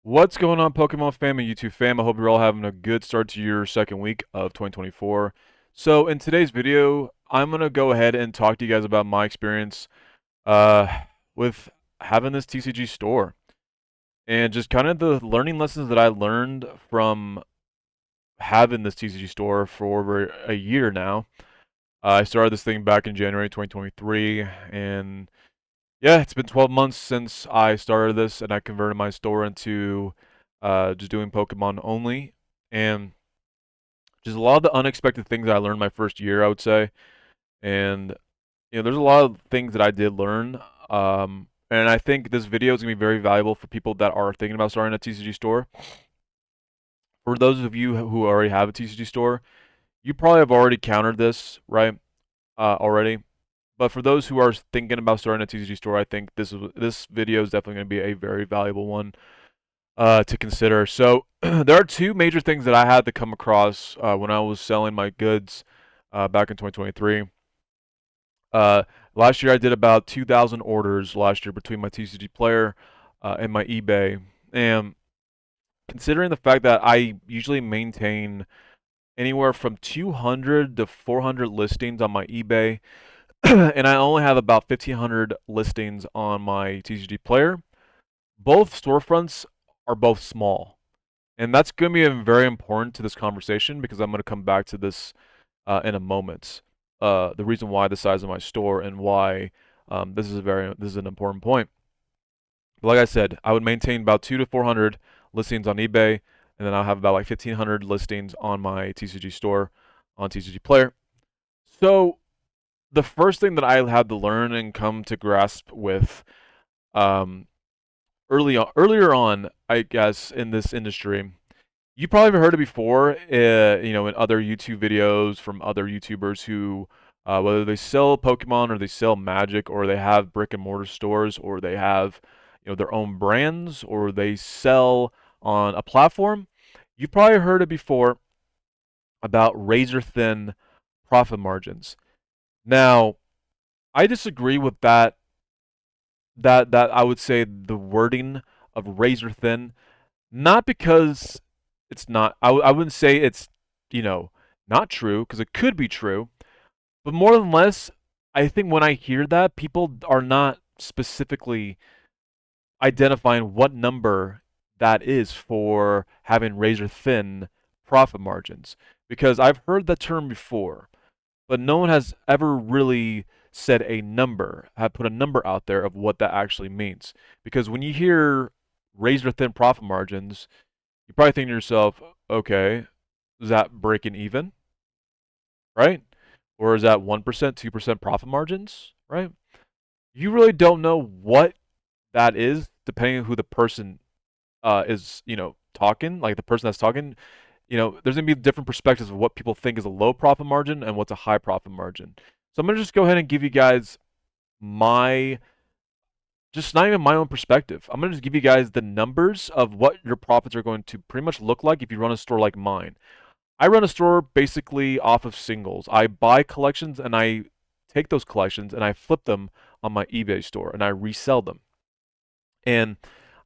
What's going on, Pokemon fam and YouTube fam? I hope you're all having a good start to your second week of 2024. So, in today's video, I'm going to go ahead and talk to you guys about my experience uh, with having this TCG store and just kind of the learning lessons that I learned from having this TCG store for over a year now. I started this thing back in January 2023, and yeah, it's been 12 months since I started this, and I converted my store into just doing Pokemon only, and just a lot of the unexpected things I learned my first year, I would say, and there's a lot of things that I did learn, and I think this video is gonna be very valuable for people that are thinking about starting a TCG store. For those of you who already have a TCG store, you probably have already countered this, right? Already. But for those who are thinking about starting a TCG store, I think this video is definitely going to be a very valuable one to consider. So there are two major things that I had to come across when I was selling my goods back in 2023. Uh, Last year I did about 2,000 orders last year between my TCG player and my eBay. And considering the fact that I usually maintain anywhere from 200 to 400 listings on my eBay, and I only have about 1,500 listings on my TCG player. Both storefronts are both small, and that's going to be very important to this conversation because I'm going to come back to this in a moment. The reason why the size of my store and why this is an important point. But like I said, I would maintain about 2 to 400 listings on eBay, and then I'll have about like 1,500 listings on my TCG store on TCG Player. So the first thing that I had to learn and come to grasp with um, earlier on, I guess, in this industry, you probably have heard it before, in other YouTube videos from other YouTubers who, whether they sell Pokemon or they sell Magic or they have brick and mortar stores or they have, their own brands or they sell on a platform. You've probably heard it before about razor thin profit margins. Now, I disagree with that I would say the wording of razor thin, not because it's not. I wouldn't say it's not true because it could be true, but more than less, I think when I hear that, people are not specifically identifying what number that is for having razor thin profit margins because I've heard that term before, but no one has ever really said a number, have put a number out there of what that actually means. Because when you hear razor thin profit margins, you probably think to yourself, okay, is that breaking even, right? Or is that 1%, 2% profit margins, right? You really don't know what that is depending on who the person is, talking, like the person that's talking. There's going to be different perspectives of what people think is a low profit margin and what's a high profit margin. So I'm going to just go ahead and give you guys my, just not even my own perspective. I'm going to just give you guys the numbers of what your profits are going to pretty much look like if you run a store like mine. I run a store basically off of singles. I buy collections and I take those collections and I flip them on my eBay store and I resell them. And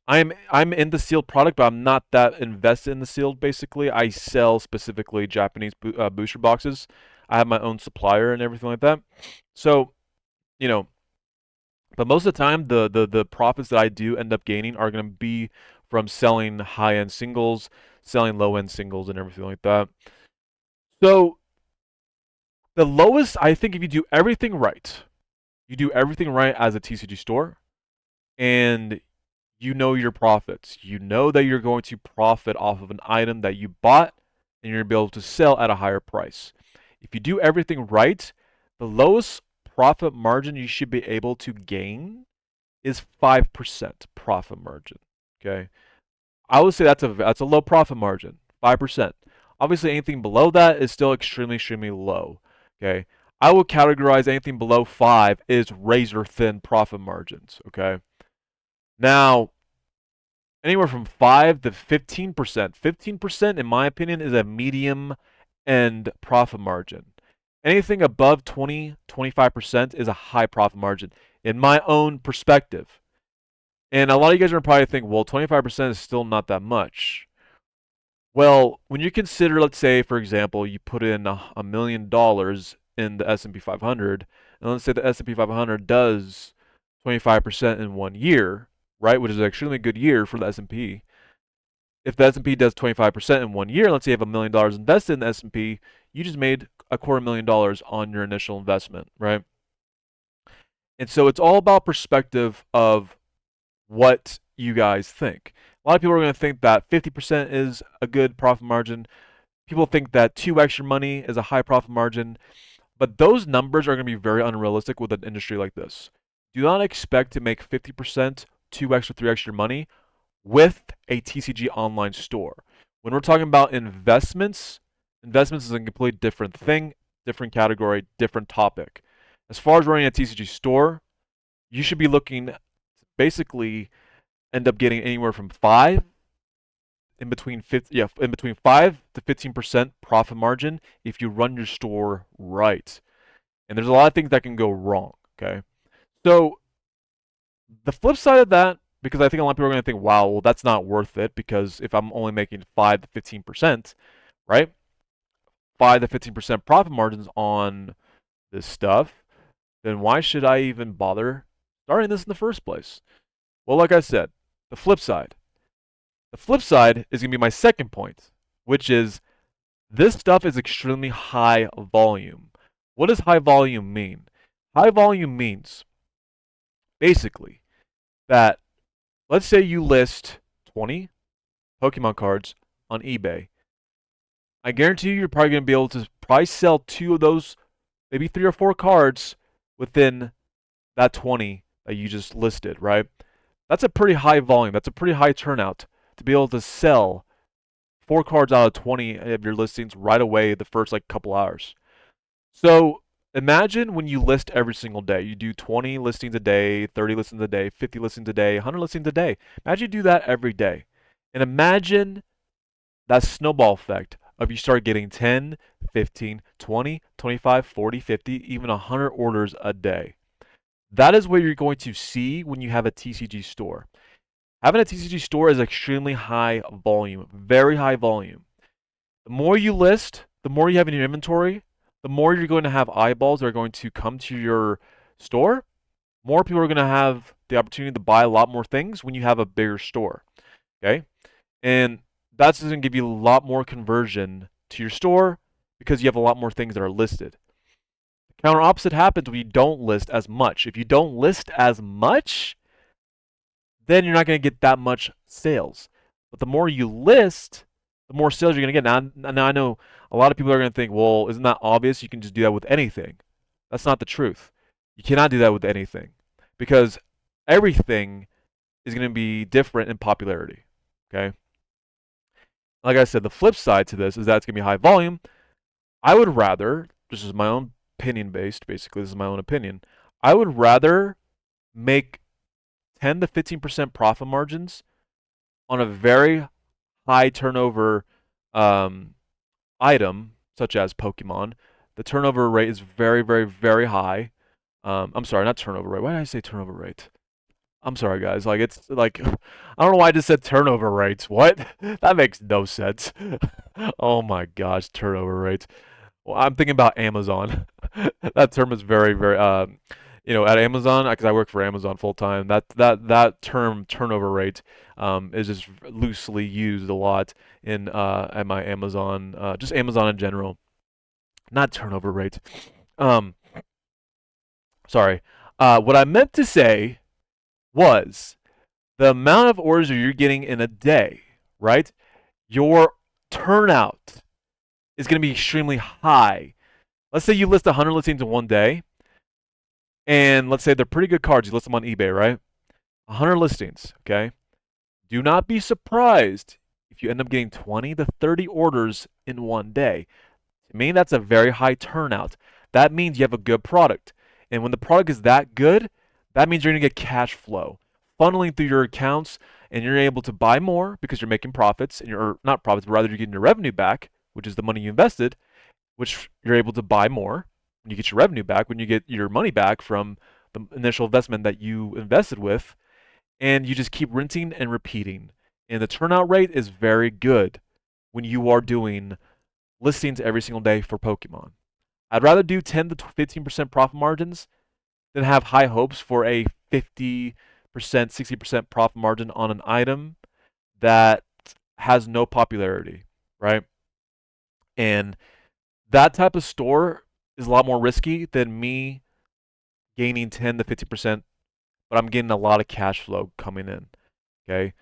I'm in the sealed product, but I'm not that invested in the sealed. Basically, I sell specifically Japanese booster boxes. I have my own supplier and everything like that. So, you know, but most of the time, the profits that I do end up gaining are going to be from selling high end singles, selling low end singles, and everything like that. So the lowest, I think, if you do everything right as a TCG store, and you know your profits. You know that you're going to profit off of an item that you bought and you're going to be able to sell at a higher price. If you do everything right, the lowest profit margin you should be able to gain is 5% profit margin. Okay? I would say that's a low profit margin, 5%. Obviously anything below that is still extremely low. Okay? I would categorize anything below 5 is razor thin profit margins, okay? Now, anywhere from 5 to 15%. 15%, in my opinion, is a medium end profit margin. Anything above 20, 25% is a high profit margin, in my own perspective. And a lot of you guys are probably think, well, 25% is still not that much. Well, when you consider, let's say, for example, you put in $1 million in the S&P 500, and let's say the S&P 500 does 25% in 1 year, right, which is an extremely good year for the S&P. If the S&P does 25% in 1 year, let's say you have $1 million invested in the S&P, you just made $250,000 on your initial investment, right? And so it's all about perspective of what you guys think. A lot of people are going to think that 50% is a good profit margin. People think that 2x your money is a high profit margin, but those numbers are going to be very unrealistic with an industry like this. Do not expect to make 50%, 2x or 3x your money with a TCG online store. When we're talking about investments, investments is a completely different thing, different category, different topic. As far as running a TCG store, you should be looking to basically end up getting anywhere from in between 5 to 15% profit margin if you run your store right. And there's a lot of things that can go wrong. Okay, so the flip side of that, because I think a lot of people are going to think, wow, well, that's not worth it because if I'm only making 5 to 15%, right? 5 to 15% profit margins on this stuff, then why should I even bother starting this in the first place? Well, like I said, the flip side. The flip side is going to be my second point, which is this stuff is extremely high volume. What does high volume mean? High volume means basically that let's say you list 20 Pokemon cards on eBay. I guarantee you're probably going to be able to probably sell two of those, maybe 3 or 4 cards within that 20 that you just listed, right? That's a pretty high volume. That's a pretty high turnout to be able to sell 4 cards out of 20 of your listings right away the first like couple hours. So imagine when you list every single day. You do 20 listings a day, 30 listings a day, 50 listings a day, 100 listings a day. Imagine you do that every day. And imagine that snowball effect of you start getting 10, 15, 20, 25, 40, 50, even 100 orders a day. That is what you're going to see when you have a TCG store. Having a TCG store is extremely high volume, very high volume. The more you list, the more you have in your inventory, the more you're going to have eyeballs that are going to come to your store. More people are going to have the opportunity to buy a lot more things when you have a bigger store. Okay? And that's going to give you a lot more conversion to your store because you have a lot more things that are listed. The counter opposite happens when you don't list as much. If you don't list as much, then you're not going to get that much sales. But the more you list, the more sales you're going to get. Now I know a lot of people are going to think, well, isn't that obvious? You can just do that with anything. That's not the truth. You cannot do that with anything because everything is going to be different in popularity. Okay? Like I said, the flip side to this is that it's going to be high volume. I would rather, this is my own opinion based, basically, this is my own opinion. I would rather make 10 to 15% profit margins on a very high turnover um, item, such as Pokemon. The turnover rate is very, very, very high. I'm sorry, not turnover rate. Why did I say turnover rate? I'm sorry, guys. Like it's like I don't know why I just said turnover rates. What? That makes no sense. Oh my gosh, turnover rates. Well, I'm thinking about Amazon. That term is very, very. At Amazon, because I work for Amazon full time, that term turnover rate is just loosely used a lot in at my Amazon, just Amazon in general, not turnover rate. Um, sorry. What I meant to say was the amount of orders that you're getting in a day, right? Your turnout is going to be extremely high. Let's say you list 100 listings in one day, and let's say they're pretty good cards. You list them on eBay, right? 100 listings, okay? Do not be surprised if you end up getting 20 to 30 orders in one day. To me, that's a very high turnout. That means you have a good product. And when the product is that good, that means you're going to get cash flow funneling through your accounts, and you're able to buy more because you're making profits, and you're not profits, but rather you're getting your revenue back, which is the money you invested, which you're able to buy more when you get your revenue back, when you get your money back from the initial investment that you invested with. and you just keep rinsing and repeating. And the turnout rate is very good when you are doing listings every single day for Pokemon. I'd rather do 10 to 15% profit margins than have high hopes for a 50%, 60% profit margin on an item that has no popularity, right? And that type of store is a lot more risky than me gaining 10 to 50%, but I'm getting a lot of cash flow coming in. Okay.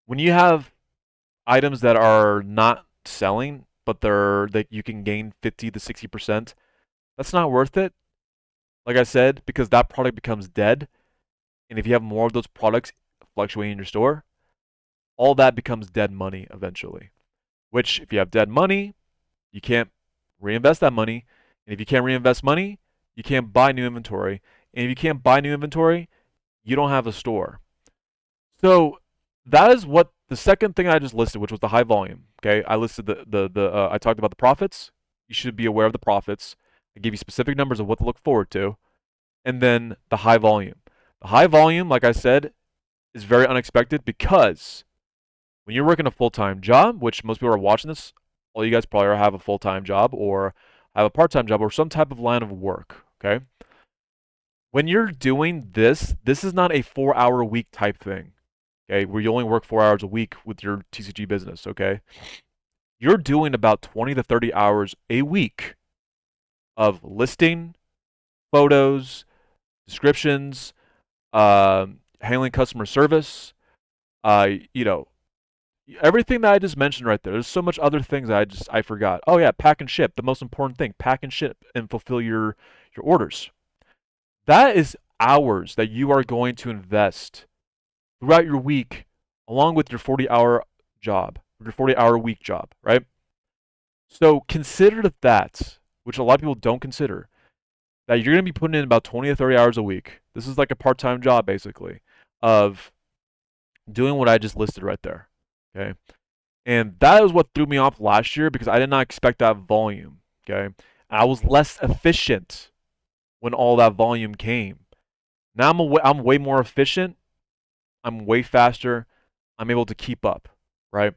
When you have items that are not selling, but they're that you can gain 50 to 60%, that's not worth it. Like I said, because that product becomes dead. And if you have more of those products fluctuating in your store, all that becomes dead money eventually. Which, if you have dead money, you can't reinvest that money. And if you can't reinvest money, you can't buy new inventory. And if you can't buy new inventory, you don't have a store. So that is what the second thing I just listed, which was the high volume. Okay, I listed I talked about the profits. You should be aware of the profits. I gave you specific numbers of what to look forward to, and then the high volume. The high volume, like I said, is very unexpected because when you're working a full-time job, which most people are watching this, all you guys probably have a full-time job or have a part-time job or some type of line of work. Okay, when you're doing this, this is not a 4-hour a week type thing. Okay, where you only work 4 hours a week with your TCG business. Okay, you're doing about 20 to 30 hours a week of listing, photos, descriptions, handling customer service. You know, everything that I just mentioned right there. There's so much other things that I forgot. Oh yeah, pack and ship. The most important thing: pack and ship and fulfill your orders. That is hours that you are going to invest throughout your week, along with your 40-hour job, your 40-hour week job, right? So consider that, which a lot of people don't consider, that you're going to be putting in about 20 to 30 hours a week. This is like a part-time job, basically, of doing what I just listed right there. Okay. And that was what threw me off last year because I did not expect that volume. Okay. I was less efficient when all that volume came. Now I'm way more efficient. I'm way faster. I'm able to keep up, right?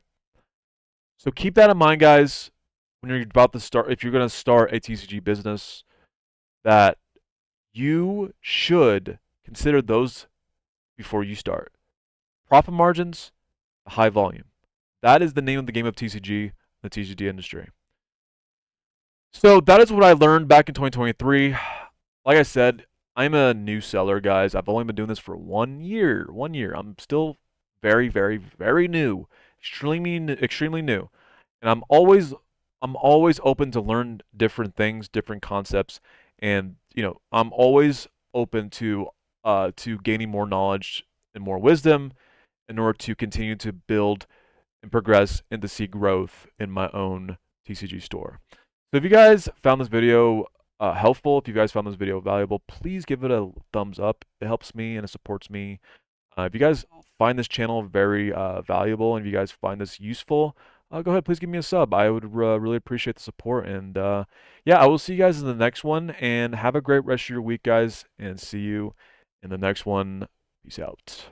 So keep that in mind, guys, when you're about to start, if you're going to start a TCG business, that you should consider those before you start. Profit margins, high volume. That is the name of the game of TCG, the TCG industry. So that is what I learned back in 2023. Like I said, I'm a new seller, guys. I've only been doing this for 1 year. 1 year. I'm still very, very, very new. Extremely new. And I'm always open to learn different things, different concepts, and I'm always open to gaining more knowledge and more wisdom in order to continue to build and progress and to see growth in my own TCG store. So if you guys found this video helpful, if you guys found this video valuable, please give it a thumbs up. It helps me and it supports me. If you guys find this channel very valuable and if you guys find this useful, go ahead, please give me a sub. I would really appreciate the support. And yeah, I will see you guys in the next one. And have a great rest of your week, guys. And see you in the next one. Peace out.